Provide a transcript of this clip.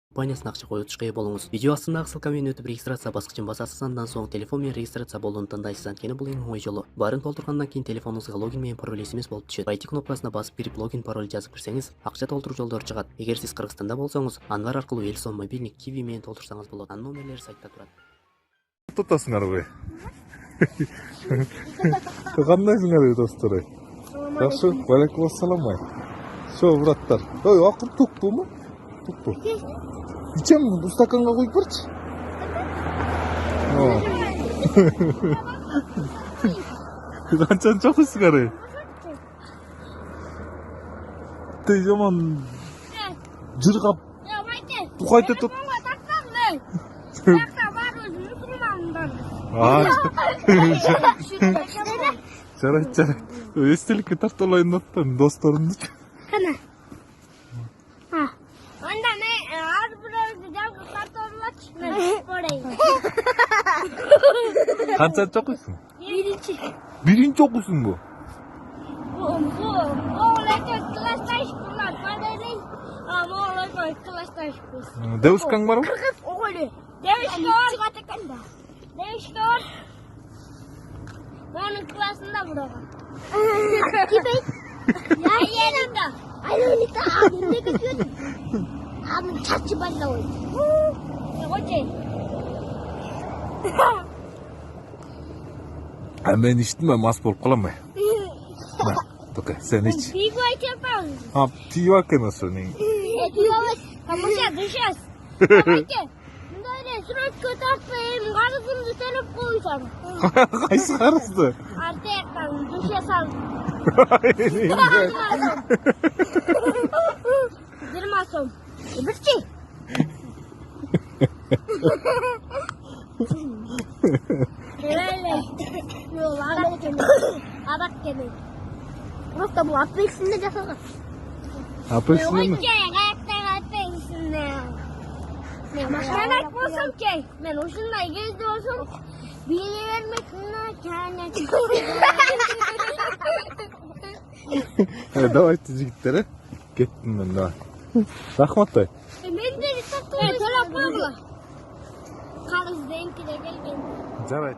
компаниясына акча коюутушка ээ болуңуз. Видео астындагы ссылка менен өтүп регистрация баскычын басасыз, андан соң телефон менен регистрация болууну тандайсыз. Анткени бул эң оңой жолу. Баарын толтургандан кийин телефонуңузга логин менен пароль эсемес болуп түшөт. Войти кнопкасына басып кирип логин пароль жазып кирсеңиз, акча толтуруу жолдору чыгат. Эгер сиз Кыргызстанда болсоңуз, Анвар аркылуу Элсон мобильник Kiwi менен толтурсаңыз болот. Анын номерлери сайтта турат. Тутасыңарбы? Кандайсыңар достор? Жакшы, валейкум ассалам. Шо, браттар. Ой, акыр тукпуму? Тукпу. Ичем стаканга коюп берчи. Канчан чокуйсуңар? Ты жаман жыргап тухайта тут. Жарайт. Эстеликке тарталайын аттан досторумду. Кана. Анда мен ар бирөөдү жалгыз тарталач мен көрөйүн. Канча чокуйсуң? Биринчи окуйсуңбу? Девушкаң барбы? Девушка бар. Onun klasında burada. Gibi. Ya yerinde. Ayolita abim ne gidiyordu? Abim çarşı bana oydu. Oje. Мен иштим, мас болуп калам. Тока, сен ич. Пиво айтапам. Пиво кемесин. Пиво. Камаша дышас. Давайте. Срок көтөрпөйм, карызымды төлөп коюсам. Кайсы карызды? Артектан душе салып. Жыйырма сом. Бирчи. Абак келет. Просто бул апельсинде жасалган. Апельсин? Ben айтпасам кей, мен ушундай кезде болсом, биле бермекмин кээне. Давайте, жигиттер, кеттим мен, давай. Рахмат. Мен де төлөп койгула. Карыз денкиде келген. Жарайт.